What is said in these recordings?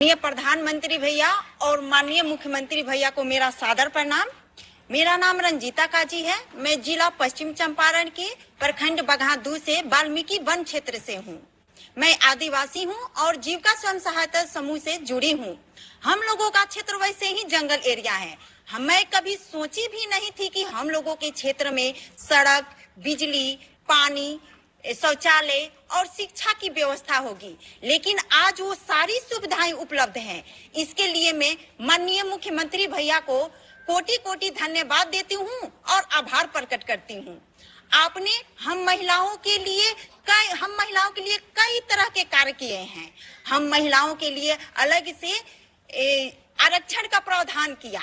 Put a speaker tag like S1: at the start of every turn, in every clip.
S1: माननीय प्रधानमंत्री भैया और माननीय मुख्यमंत्री भैया को मेरा सादर प्रणाम। मेरा नाम रंजीता काजी है। मैं जिला पश्चिम चंपारण के प्रखंड बगहादू से वाल्मीकि वन क्षेत्र से हूँ। मैं आदिवासी हूँ और जीविका स्वयं सहायता समूह से जुड़ी हूँ। हम लोगों का क्षेत्र वैसे ही जंगल एरिया है। मैं कभी सोची भी नहीं थी कि हम लोगों के क्षेत्र में सड़क, बिजली, पानी, शौचालय और शिक्षा की व्यवस्था होगी, लेकिन आज वो सारी सुविधाएं उपलब्ध हैं। इसके लिए मैं माननीय मुख्यमंत्री भैया को कोटि कोटि धन्यवाद देती हूँ और आभार प्रकट करती हूँ। आपने हम महिलाओं के लिए कई तरह के कार्य किए हैं। हम महिलाओं के लिए अलग से आरक्षण का प्रावधान किया,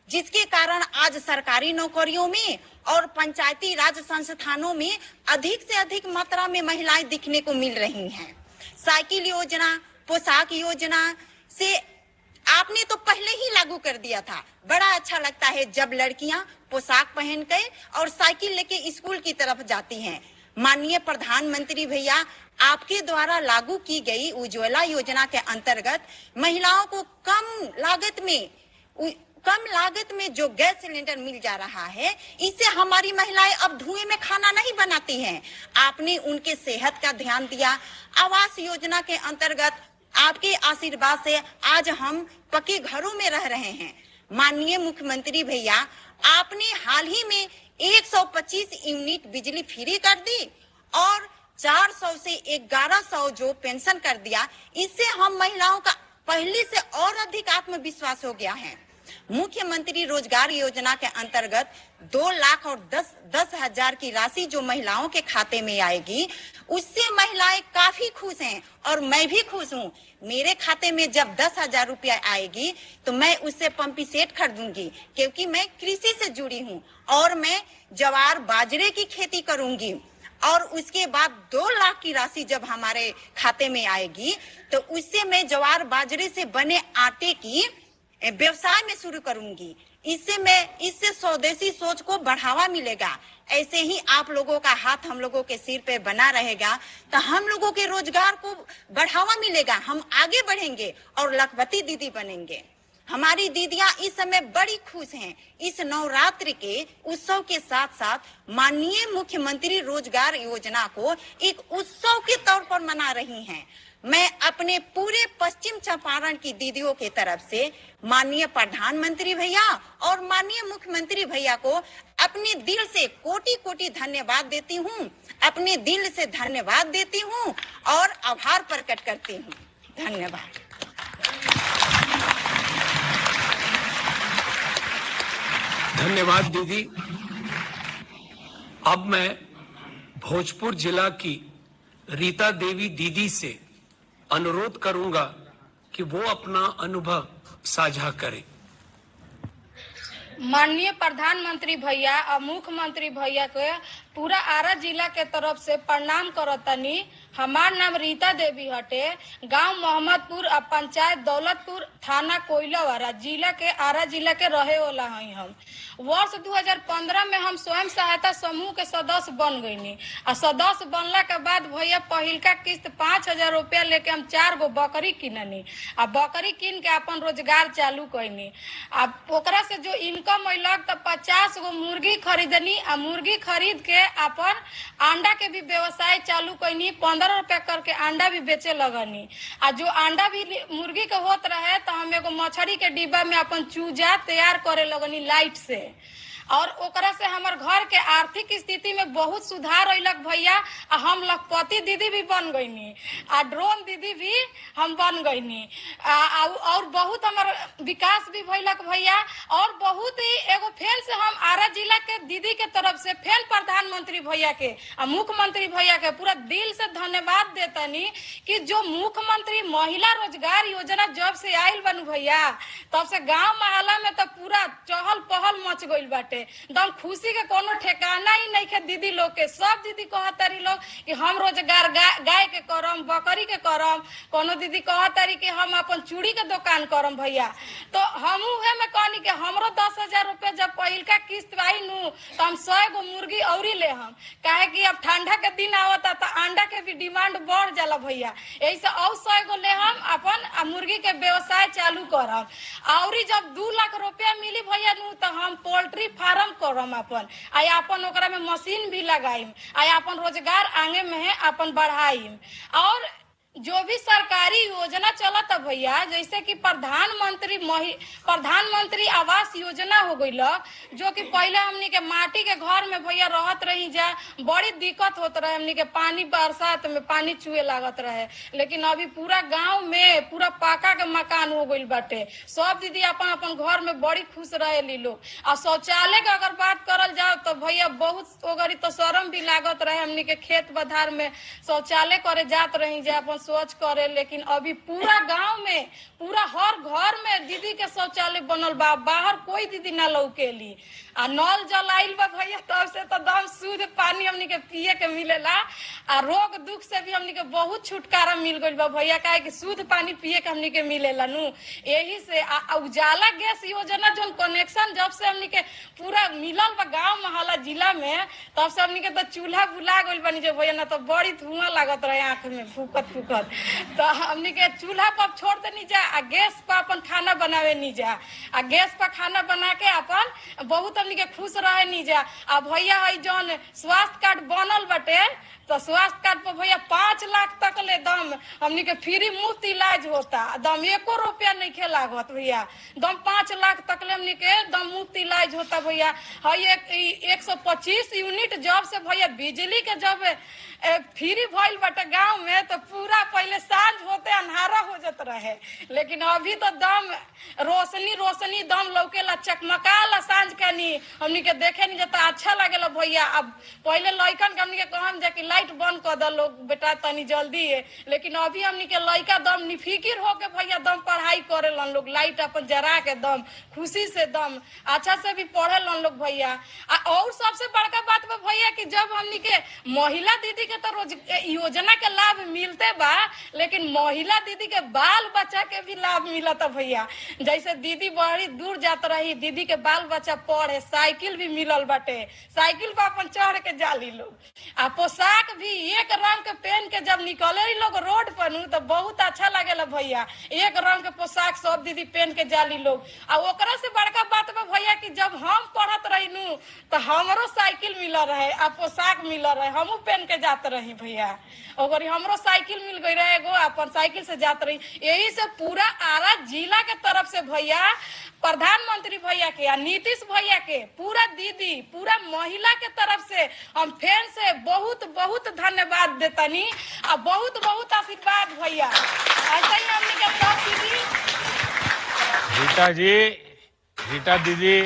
S1: जिसके कारण आज सरकारी नौकरियों में और पंचायती राज संस्थानों में अधिक से अधिक मात्रा में महिलाएं दिखने को मिल रही हैं। साइकिल योजना, पोशाक योजना से आपने तो पहले ही लागू कर दिया था। बड़ा अच्छा लगता है जब लड़कियां पोशाक पहन कर और साइकिल लेके स्कूल की तरफ जाती हैं। माननीय प्रधानमंत्री भैया, आपके द्वारा लागू की गई उज्ज्वला योजना के अंतर्गत महिलाओं को कम लागत में जो गैस सिलेंडर मिल जा रहा है, इससे हमारी महिलाएं अब धुएं में खाना नहीं बनाती हैं। आपने उनके सेहत का ध्यान दिया। आवास योजना के अंतर्गत आपके आशीर्वाद से आज हम पक्के घरों में रह रहे हैं। माननीय मुख्यमंत्री भैया, आपने हाल ही में 125 यूनिट बिजली फ्री कर दी और 400 से 1100 जो पेंशन कर दिया। इससे हम महिलाओं का पहले से और अधिक आत्मविश्वास हो गया है। मुख्यमंत्री रोजगार योजना के अंतर्गत 2 लाख और 10,000 की राशि जो महिलाओं के खाते में आएगी, उससे महिलाएं काफी खुश हैं और मैं भी खुश हूँ। मेरे खाते में जब 10,000 रुपया आएगी तो मैं उससे पंपी सेट खरीदूंगी, क्योंकि मैं कृषि से जुड़ी हूँ और मैं ज्वार बाजरे की खेती करूंगी। और उसके बाद 2 लाख की राशि जब हमारे खाते में आएगी तो उससे मैं ज्वार बाजरे से बने आटे की व्यवसाय में शुरू करूंगी। इससे स्वदेशी सोच को बढ़ावा मिलेगा। ऐसे ही आप लोगों का हाथ हम लोगों के सिर पे बना रहेगा तो हम लोगों के रोजगार को बढ़ावा मिलेगा। हम आगे बढ़ेंगे और लखपति दीदी बनेंगे। हमारी दीदियां इस समय बड़ी खुश हैं। इस नवरात्रि के उत्सव के साथ साथ माननीय मुख्यमंत्री रोजगार योजना को एक उत्सव के तौर पर मना रही हैं। मैं अपने पूरे पश्चिम चंपारण की दीदियों की तरफ से माननीय प्रधानमंत्री भैया और माननीय मुख्यमंत्री भैया को अपने दिल से कोटि कोटि धन्यवाद देती हूँ। अपने दिल से धन्यवाद देती हूँ और आभार प्रकट करती हूँ। धन्यवाद।
S2: धन्यवाद दीदी। अब मैं भोजपुर जिला की रीता देवी दीदी से अनुरोध करूंगा कि वो अपना अनुभव साझा करें।
S3: माननीय प्रधानमंत्री भैया और मुख्यमंत्री भैया के पूरा आरा जिला के तरफ से प्रणाम करतनी। हमार नाम रीता देवी हटे। गांव मोहम्मदपुर और पंचायत दौलतपुर, थाना कोइलावाड़ा, आरा जिला के रहे वाला हई। हम वर्ष 2015 में हम स्वयं सहायता समूह के सदस्य बन गईनी। और सदस्य बनला के बाद भैया पहिलका किस्त 5,000 रुपया लेके हम 4 गो बकरी किननी। आ बकरी किन के अपन रोजगार चालू कैनी। अब ओकरा से जो इनकम अइलक तो 50 गो मुर्गी खरीदनी। आ मुर्गी खरीद के अपन अंडा के भी व्यवसाय चालू कैनी। 15 रुपया करके अंडा भी बेचे लगनी। आ जो अंडा भी मुर्गी के होत रहे तो हम एगो मछली के डिब्बा में अपन चूजा तैयार करे लगनी लाइट से। और ओकरा से हमार घर के आर्थिक स्थिति में बहुत सुधार अइलक भैया। आ हम लखपति दीदी भी बन गईनी। आ ड्रोन दीदी भी हम बन गईनी। और बहुत हमार विकास भी भइलक भैया। और बहुत ही एगो फेल से हम आरा जिला के दीदी के तरफ से फेल प्रधानमंत्री भैया के और मुख्यमंत्री भैया के पूरा दिल से धन्यवाद देतनी कि जो मुख्यमंत्री महिला रोजगार योजना जब से आयल बनू भैया, तब से गांव मोहल्ला में तो पूरा चहल पहल मच गइल बाटे। एकदम खुशी के कोनो ठिकाना ही नहीं है दीदी लोग के। सब दीदी कहतारी लोग कि हम रोजगार गाय के करम, बकरी के करम। कोनो दीदी कहतारी कि हम अपन चूड़ी के दुकान करम भैया। तो हम उहे में कहनी कि हमरो 10,000 रुपया जब पहिलका किस्त आई नु तो हम 100 गो मुर्गी औरी ले हम, काहे कि अब ठंडा के दिन आवता तो अंडा के भी डिमांड बढ़ जाला भैया, यही से और 100 गो ले हम अपन मुर्गी के व्यवसाय चालू करम। औरी जब 2 लाख रुपया मिली भैया नु तो हम पोल्ट्री फार्म करम अपन, अपन ओकरा में मशीन भी लगाइम, अपन रोजगार आगे में है अपन बढ़ाइम। और जो भी सरकारी योजना चलत है भैया, जैसे कि प्रधानमंत्री आवास योजना हो गई, जो कि पहले हमनी के माटी के घर में भैया रहत रही जा, बड़ी दिक्कत होत रहे, हमनी के पानी बरसात में पानी चुए लागत रहे, लेकिन अभी पूरा गांव में पूरा पक्का के मकान हो गई बाटे। सब दीदी अपन अपन घर में बड़ी खुश रहे लोग। और शौचालय के अगर बात करल जाओ तो भैया बहुत ओगरी तो शर्म भी लागत रहे, हमनी के खेत बधार में शौचालय करे जात रही जा अपन सोच करे, लेकिन अभी पूरा गांव में पूरा हर घर में दीदी के शौचालय बनल बा, बाहर कोई दीदी ना लौकेली। आ नल जल आइल बा भैया, तब से तो दम शुद्ध पानी हमनी के पिए के मिलेला। आ रोग दुख से भी हमनी के बहुत छुटकारा मिल गइल बा भैया, काहे कि शुद्ध पानी पिए के हमनी के मिलेला नु। यही से उजाला गैस योजना जो कनेक्शन जब से हमनी के पूरा मिलल बा गांव मोहल्ला जिला में, तब से हमनी के तो चूल्हा बुला गइल बानी जो भैया, ना तो बड़ी धुआं लागत रहे आंख में फूकत फूकत। तो हमनी के चूल्हा पर छोड़ देनी जा, आ गैस पर अपन खाना बनावे नी जा, आ गैस पर खाना बना के अपन बहुत हमनी के खुश रहे नी जा। आ भैया है जौन स्वास्थ्य कार्ड बनल बटे, तो स्वास्थ्य कार्ड पर भैया 5 लाख तक ले दम हमनी के फ्री मुफ्त इलाज होता, दम 1 रुपया नहीं खे लागत भैया, दम 5 लाख तक ले हमनी के दम मुफ्त इलाज होता भैया। है 125 यूनिट जब से भैया बिजली के जब फ्री भइल बटे गांव में, तो पूरा पहले सांझ होते अन्हारा हो जात रहे, लेकिन अभी तो दम रोशनी दम लौकेला, चकमकाला सांझ के नी हमनी के देखे नहीं जाता, अच्छा लगेला भैया। अब पहले लइकन के हमनी के कहम जा कि लाइट बंद कर दो लोग बेटा तनी जल्दी है, लेकिन अभी हमनी के लइका दम निफिकिर होके भैया दम पढ़ाई करेलन लोग, लाइट अपन जरा के दम खुशी से दम अच्छा से भी पढ़ेलन लोग भैया। और सबसे बड़का बात बा भैया कि जब हमनी के महिला दीदी के तो रोज योजना के लाभ मिलते बा, लेकिन महिला दीदी के बाल बच्चा के भी लाभ मिलता भैया। जैसे दीदी बड़ी दूर जात रही, दीदी के बाल बच्चा पढ़े, साइकिल भी मिलल बाटे, साइकिल पर अपन चढ़ के जाली लोग। आ पोशाक भी एक रंग के पहन के जब निकले लोग रोड पर नु तो बहुत अच्छा लगेला भैया, एक रंग के पोशाक सब दीदी पहन के जाली लोग। आ ओकरा से बड़का बात बा भैया कि जब हम पढ़त रही नु तो हमरो साइकिल मिल रहे, आ पोशाक मिल रहे, हमू पहन के जात रही भैया, और हमरो साइकिल मिल गई रहे एगो, अपन साइकिल से जात रही। यही से पूरा आरा जिला के तरफ से भैया प्रधानमंत्री भैया के या नीतीश भैया के पूरा दीदी पूरा महिला के तरफ से हम फिर से बहुत बहुत धन्यवाद देतनी, और बहुत बहुत आशीर्वाद भैया। ऐसा ही हमने के सब दीदी
S4: रीता दीदी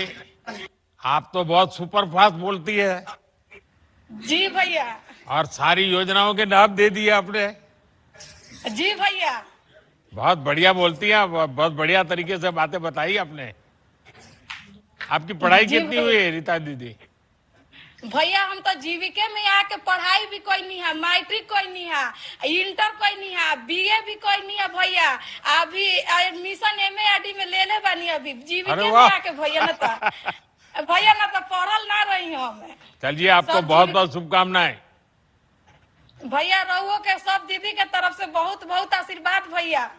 S4: आप तो बहुत सुपरफास्ट बोलती है
S3: जी भैया,
S4: और सारी योजनाओं के लाभ दे दिए आपने।
S3: जी भैया
S4: बहुत बढ़िया बोलती हैं, बहुत बढ़िया तरीके से बातें बताई आपने। आपकी पढ़ाई कितनी हुई है रीता दीदी?
S3: भैया हम तो जीविका में आके पढ़ाई भी कोई नहीं है, मैट्रिक कोई नहीं है, इंटर कोई नहीं है, बीए भी कोई नहीं है भैया। अभी एडमिशन MA में ले ले बानी अभी जीविका में आके भैया, ना तो पढ़ल ना रही हम।
S4: चलिए आपको बहुत बहुत शुभकामनाएं
S3: भैया, रहुओ के सब दीदी के तरफ से बहुत बहुत आशीर्वाद भैया।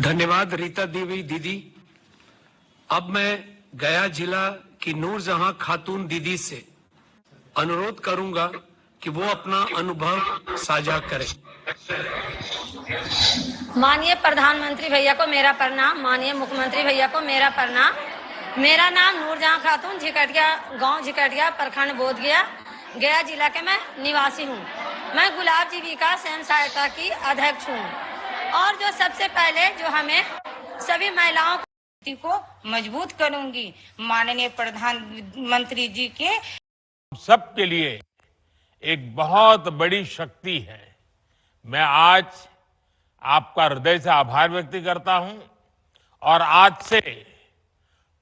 S2: धन्यवाद रीता देवी दीदी। अब मैं गया जिला की नूरजहां खातून दीदी से अनुरोध करूंगा कि वो अपना अनुभव साझा करें।
S5: माननीय प्रधानमंत्री भैया को मेरा प्रणाम, माननीय मुख्यमंत्री भैया को मेरा प्रणाम। मेरा नाम नूरजहां खातून, झिकटिया गांव, झिकटिया प्रखंड बोधगया, गया जिला के मैं निवासी हूँ। मैं गुलाब जीविका स्वयं सहायता की अध्यक्ष हूँ। और जो सबसे पहले जो हमें सभी महिलाओं
S6: को मजबूत करूंगी, माननीय प्रधानमंत्री जी के
S4: सबके लिए एक बहुत बड़ी शक्ति है। मैं आज आपका हृदय से आभार व्यक्त करता हूं, और आज से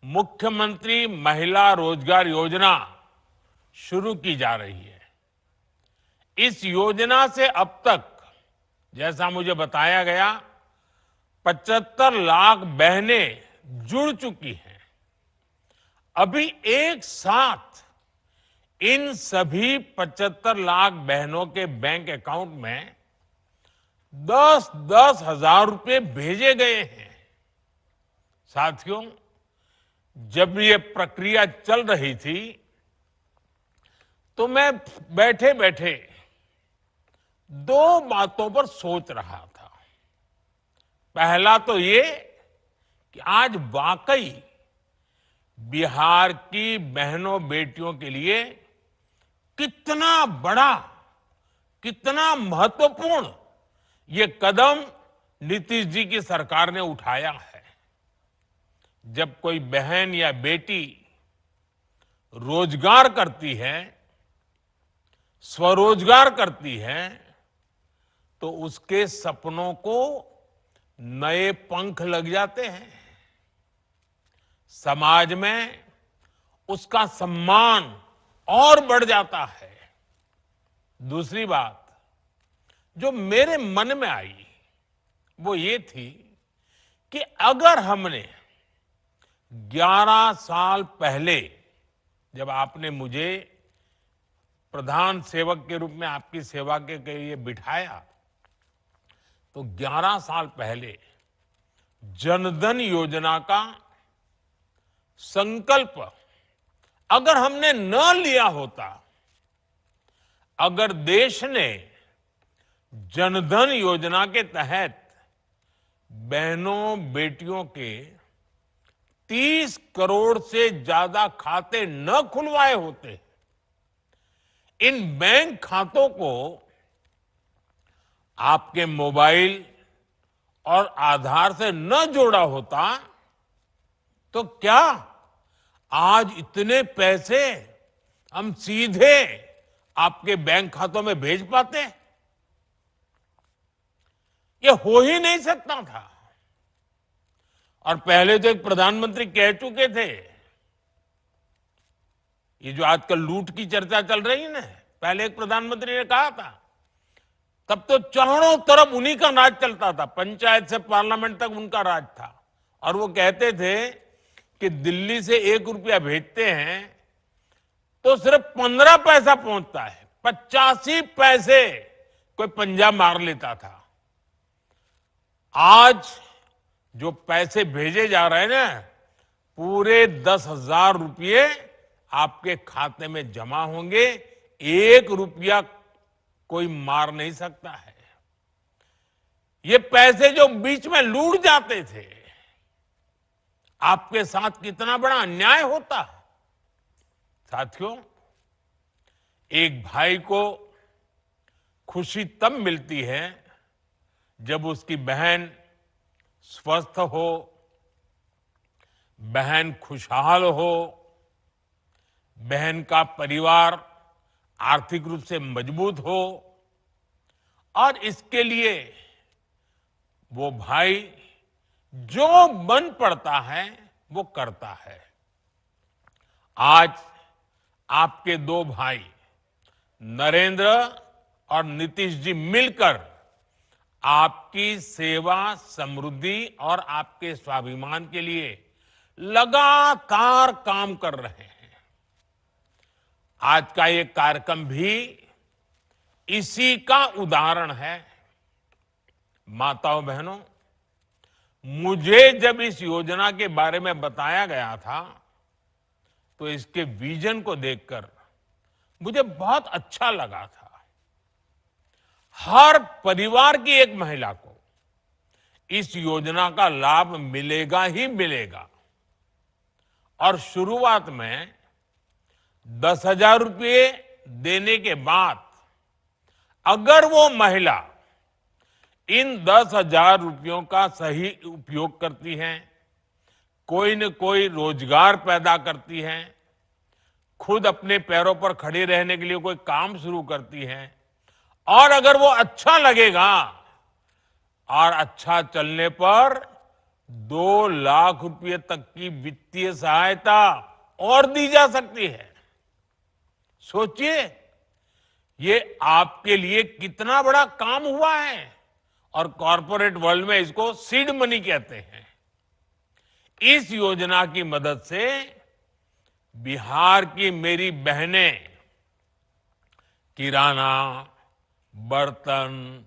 S4: मुख्यमंत्री महिला रोजगार योजना शुरू की जा रही है। इस योजना से अब तक जैसा मुझे बताया गया 75 लाख बहनें जुड़ चुकी हैं। अभी एक साथ इन सभी 75 लाख बहनों के बैंक अकाउंट में 10-10 हजार रुपए भेजे गए हैं। साथियों, जब ये प्रक्रिया चल रही थी तो मैं बैठे बैठे दो बातों पर सोच रहा था। पहला तो ये कि आज वाकई बिहार की बहनों बेटियों के लिए कितना बड़ा, कितना महत्वपूर्ण ये कदम नीतीश जी की सरकार ने उठाया है। जब कोई बहन या बेटी रोजगार करती है, स्वरोजगार करती है, तो उसके सपनों को नए पंख लग जाते हैं। समाज में उसका सम्मान और बढ़ जाता है। दूसरी बात जो मेरे मन में आई वो ये थी कि अगर हमने 11 साल पहले, जब आपने मुझे प्रधान सेवक के रूप में आपकी सेवा के लिए बिठाया, तो 11 साल पहले जनधन योजना का संकल्प अगर हमने न लिया होता, अगर देश ने जनधन योजना के तहत बहनों बेटियों के 30 करोड़ से ज्यादा खाते न खुलवाए होते, इन बैंक खातों को आपके मोबाइल और आधार से न जोड़ा होता, तो क्या आज इतने पैसे हम सीधे आपके बैंक खातों में भेज पाते? ये हो ही नहीं सकता था। और पहले तो एक प्रधानमंत्री कह चुके थे, ये जो आजकल लूट की चर्चा चल रही है ना, पहले एक प्रधानमंत्री ने कहा था, तब तो चारों तरफ उन्हीं का राज चलता था, पंचायत से पार्लियामेंट तक उनका राज था। और वो कहते थे कि दिल्ली से 1 रुपया भेजते हैं तो सिर्फ 15 पैसा पहुंचता है, 85 पैसे कोई पंजाब मार लेता था। आज जो पैसे भेजे जा रहे हैं ना, पूरे 10,000 रुपये आपके खाते में जमा होंगे। 1 रुपया कोई मार नहीं सकता है। ये पैसे जो बीच में लूट जाते थे, आपके साथ कितना बड़ा अन्याय होता। साथियों, एक भाई को खुशी तब मिलती है जब उसकी बहन स्वस्थ हो, बहन खुशहाल हो, बहन का परिवार आर्थिक रूप से मजबूत हो, और इसके लिए वो भाई जो बन पड़ता है वो करता है। आज आपके 2 भाई नरेंद्र और नीतीश जी मिलकर आपकी सेवा, समृद्धि और आपके स्वाभिमान के लिए लगातार काम कर रहे हैं। आज का ये कार्यक्रम भी इसी का उदाहरण है। माताओं बहनों, मुझे जब इस योजना के बारे में बताया गया था तो इसके विजन को देखकर मुझे बहुत अच्छा लगा था। हर परिवार की एक महिला को इस योजना का लाभ मिलेगा ही मिलेगा। और शुरुआत में 10,000 रुपये देने के बाद अगर वो महिला इन 10,000 रुपयों का सही उपयोग करती हैं, कोई न कोई रोजगार पैदा करती हैं, खुद अपने पैरों पर खड़े रहने के लिए कोई काम शुरू करती हैं, और अगर वो अच्छा लगेगा और अच्छा चलने पर 2 लाख रुपए तक की वित्तीय सहायता और दी जा सकती है। सोचिए, ये आपके लिए कितना बड़ा काम हुआ है और कॉरपोरेट वर्ल्ड में इसको सीड मनी कहते हैं। इस योजना की मदद से बिहार की मेरी बहनें किराना, बर्तन,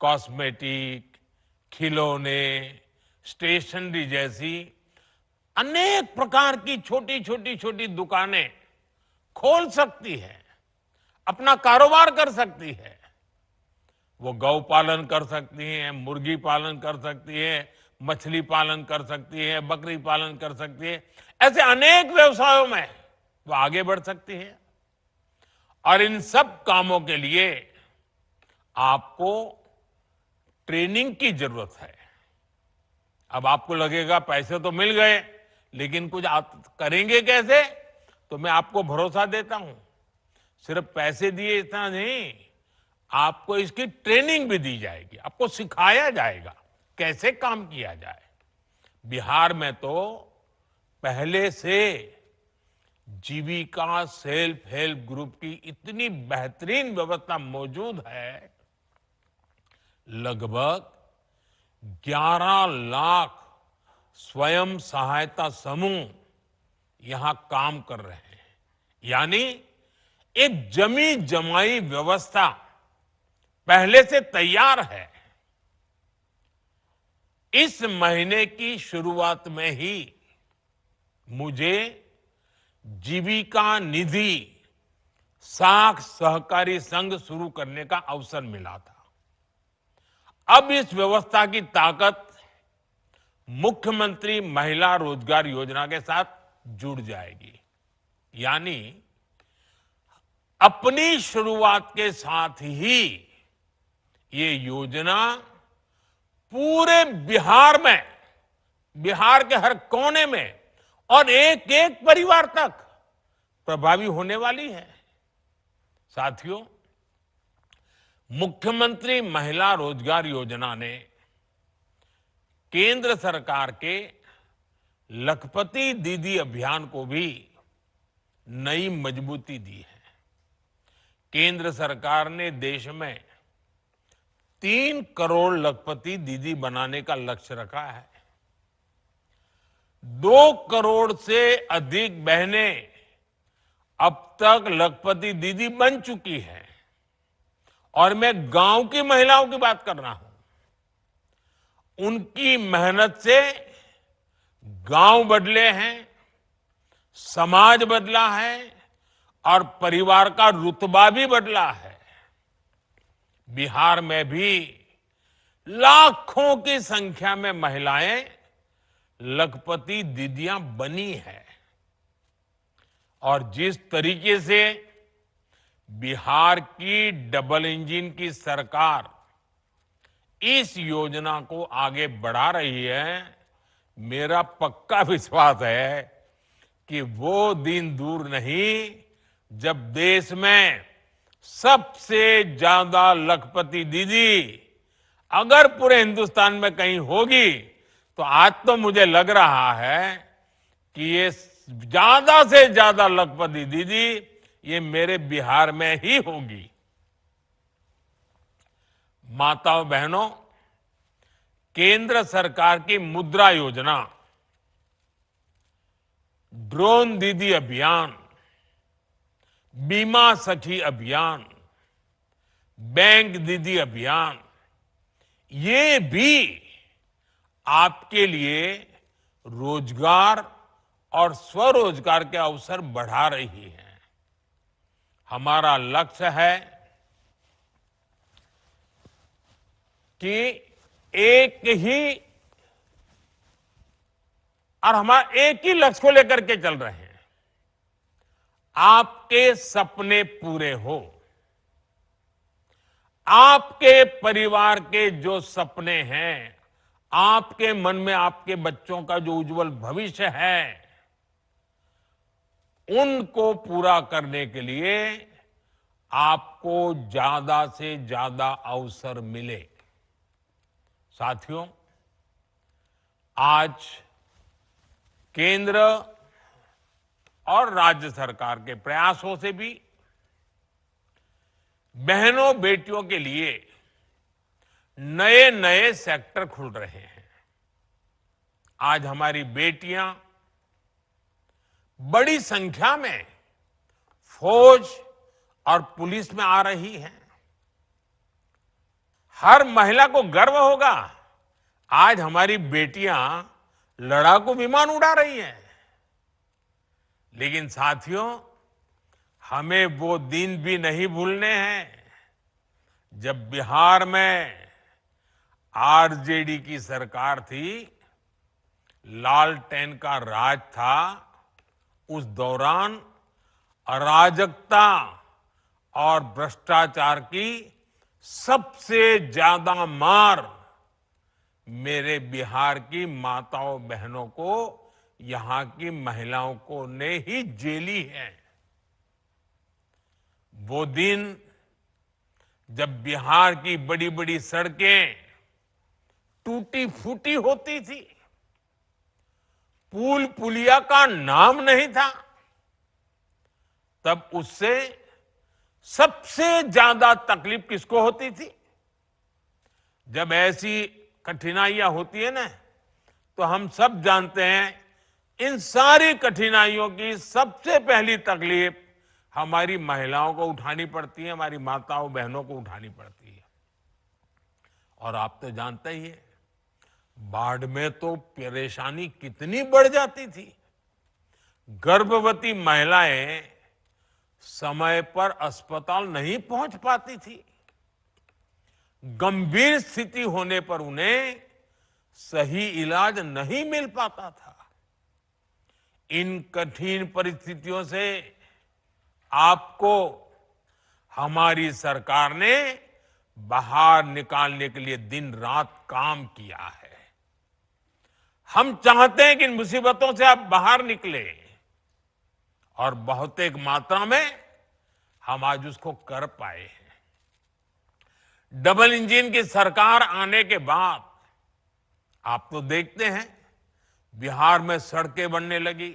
S4: कॉस्मेटिक, खिलौने, स्टेशनरी जैसी अनेक प्रकार की छोटी दुकानें खोल सकती है, अपना कारोबार कर सकती है। वो गौ पालन कर सकती हैं, मुर्गी पालन कर सकती है, मछली पालन कर सकती है, बकरी पालन कर सकती है। ऐसे अनेक व्यवसायों में वो आगे बढ़ सकती है। और इन सब कामों के लिए आपको ट्रेनिंग की जरूरत है। अब आपको लगेगा पैसे तो मिल गए, लेकिन कुछ आप करेंगे कैसे? तो मैं आपको भरोसा देता हूं, सिर्फ पैसे दिए इतना नहीं, आपको इसकी ट्रेनिंग भी दी जाएगी, आपको सिखाया जाएगा कैसे काम किया जाए। बिहार में तो पहले से जीविका सेल्फ हेल्प ग्रुप की इतनी बेहतरीन व्यवस्था मौजूद है, लगभग 11 लाख स्वयं सहायता समूह यहां काम कर रहे हैं। यानी एक जमी जमाई व्यवस्था पहले से तैयार है। इस महीने की शुरुआत में ही मुझे जीविका निधि साख सहकारी संघ शुरू करने का अवसर मिला था। अब इस व्यवस्था की ताकत मुख्यमंत्री महिला रोजगार योजना के साथ जुड़ जाएगी। यानी अपनी शुरुआत के साथ ही ये योजना पूरे बिहार में, बिहार के हर कोने में और एक एक परिवार तक प्रभावी होने वाली है। साथियों, मुख्यमंत्री महिला रोजगार योजना ने केंद्र सरकार के लखपति दीदी अभियान को भी नई मजबूती दी है। केंद्र सरकार ने देश में 3 करोड़ लखपति दीदी बनाने का लक्ष्य रखा है। 2 करोड़ से अधिक बहनें अब तक लखपति दीदी बन चुकी हैं। और मैं गांव की महिलाओं की बात कर रहा हूं। उनकी मेहनत से गांव बदले हैं, समाज बदला है और परिवार का रुतबा भी बदला है। बिहार में भी लाखों की संख्या में महिलाएं लखपति दीदियां बनी है। और जिस तरीके से बिहार की डबल इंजन की सरकार इस योजना को आगे बढ़ा रही है, मेरा पक्का विश्वास है कि वो दिन दूर नहीं जब देश में सबसे ज्यादा लखपति दीदी अगर पूरे हिंदुस्तान में कहीं होगी तो आज तो मुझे लग रहा है कि ये ज्यादा से ज्यादा लखपति दीदी ये मेरे बिहार में ही होगी। माताओं बहनों, केंद्र सरकार की मुद्रा योजना, ड्रोन दीदी अभियान, बीमा सखी अभियान, बैंक दीदी अभियान, ये भी आपके लिए रोजगार और स्वरोजगार के अवसर बढ़ा रही है। हमारा लक्ष्य है कि एक ही लक्ष्य को लेकर के चल रहे हैं, आपके सपने पूरे हो। आपके परिवार के जो सपने हैं, आपके मन में आपके बच्चों का जो उज्जवल भविष्य है, उनको पूरा करने के लिए आपको ज्यादा से ज्यादा अवसर मिले। साथियों, आज केंद्र और राज्य सरकार के प्रयासों से भी बहनों बेटियों के लिए नए नए सेक्टर खुल रहे हैं। आज हमारी बेटियां बड़ी संख्या में फौज और पुलिस में आ रही हैं। हर महिला को गर्व होगा, आज हमारी बेटियां लड़ाकू विमान उड़ा रही हैं। लेकिन साथियों, हमें वो दिन भी नहीं भूलने हैं जब बिहार में आरजेडी की सरकार थी, लालटेन का राज था। उस दौरान अराजकता और भ्रष्टाचार की सबसे ज्यादा मार मेरे बिहार की माताओं बहनों को, यहां की महिलाओं को ने ही झेली है। वो दिन जब बिहार की बड़ी बड़ी सड़कें टूटी फूटी होती थी, पुल पुलिया का नाम नहीं था, तब उससे सबसे ज्यादा तकलीफ किसको होती थी? जब ऐसी कठिनाइयां होती है ना, तो हम सब जानते हैं, इन सारी कठिनाइयों की सबसे पहली तकलीफ हमारी महिलाओं को उठानी पड़ती है, हमारी माताओं बहनों को उठानी पड़ती है। और आप तो जानते ही है, बाढ़ में तो परेशानी कितनी बढ़ जाती थी। गर्भवती महिलाएं समय पर अस्पताल नहीं पहुंच पाती थी। गंभीर स्थिति होने पर उन्हें सही इलाज नहीं मिल पाता था। इन कठिन परिस्थितियों से आपको हमारी सरकार ने बाहर निकालने के लिए दिन रात काम किया है। हम चाहते हैं कि इन मुसीबतों से आप बाहर निकले, और बहुत एक मात्रा में हम आज उसको कर पाए हैं। डबल इंजन की सरकार आने के बाद आप तो देखते हैं, बिहार में सड़कें बनने लगी।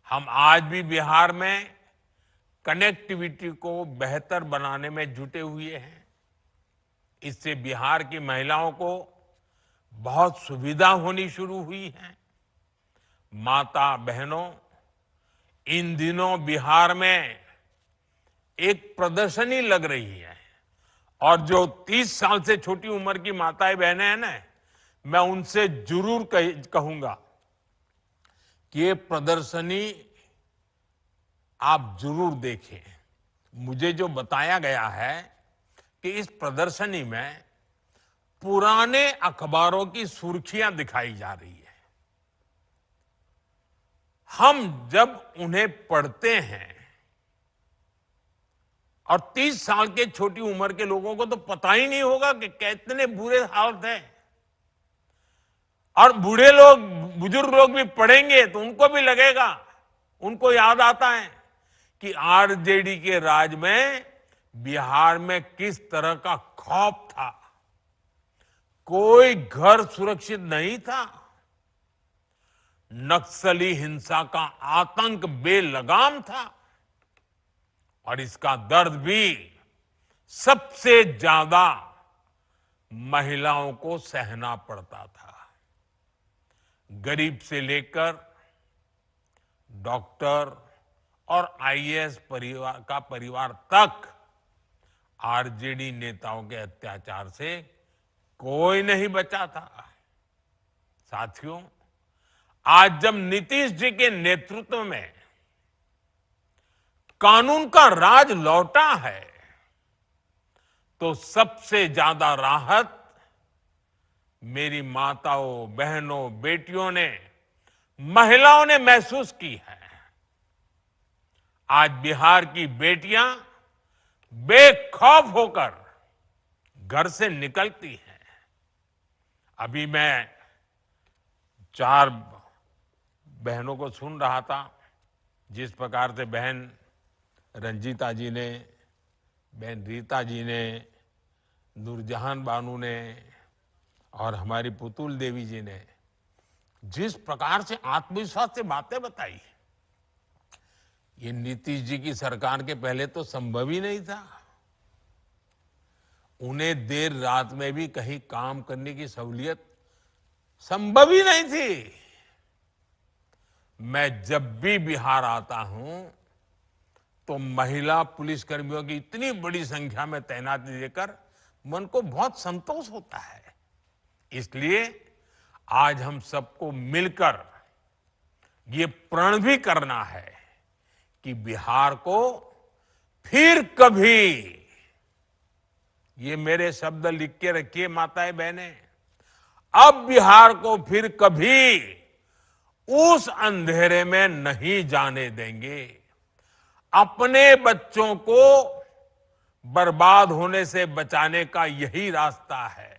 S4: हम आज भी बिहार में कनेक्टिविटी को बेहतर बनाने में जुटे हुए हैं। इससे बिहार की महिलाओं को बहुत सुविधा होनी शुरू हुई है। माता बहनों, इन दिनों बिहार में एक प्रदर्शनी लग रही है, और जो 30 साल से छोटी उम्र की माताएं बहनें हैं ना, मैं उनसे जरूर कहूंगा कि ये प्रदर्शनी आप जरूर देखें। मुझे जो बताया गया है कि इस प्रदर्शनी में पुराने अखबारों की सुर्खियां दिखाई जा रही है। हम जब उन्हें पढ़ते हैं, और 30 साल के छोटी उम्र के लोगों को तो पता ही नहीं होगा कि कितने बुरे हालत हैं। और बूढ़े लोग, बुजुर्ग लोग भी पढ़ेंगे तो उनको भी लगेगा, उनको याद आता है कि आरजेडी के राज में बिहार में किस तरह का खौफ था। कोई घर सुरक्षित नहीं था। नक्सली हिंसा का आतंक बेलगाम था, और इसका दर्द भी सबसे ज्यादा महिलाओं को सहना पड़ता था। गरीब से लेकर डॉक्टर और आईएएस परिवार तक आरजेडी नेताओं के अत्याचार से कोई नहीं बचा था। साथियों, आज जब नीतीश जी के नेतृत्व में कानून का राज लौटा है, तो सबसे ज्यादा राहत मेरी माताओं, बहनों, बेटियों ने, महिलाओं ने महसूस की है। आज बिहार की बेटियां बेखौफ होकर घर से निकलती हैं। अभी मैं 4 बहनों को सुन रहा था, जिस प्रकार से बहन रंजीता जी ने, बहन रीता जी ने, नूरजहान बानू ने और हमारी पुतुल देवी जी ने जिस प्रकार से आत्मविश्वास से बातें बताई, ये नीतीश जी की सरकार के पहले तो संभव ही नहीं था। उन्हें देर रात में भी कहीं काम करने की सहूलियत संभव ही नहीं थी। मैं जब भी बिहार आता हूं तो महिला पुलिसकर्मियों की इतनी बड़ी संख्या में तैनाती देकर मन को बहुत संतोष होता है। इसलिए आज हम सबको मिलकर ये प्रण भी करना है कि बिहार को फिर कभी, ये मेरे शब्द लिख के रखिए माताएं बहनें, अब बिहार को फिर कभी उस अंधेरे में नहीं जाने देंगे। अपने बच्चों को बर्बाद होने से बचाने का यही रास्ता है।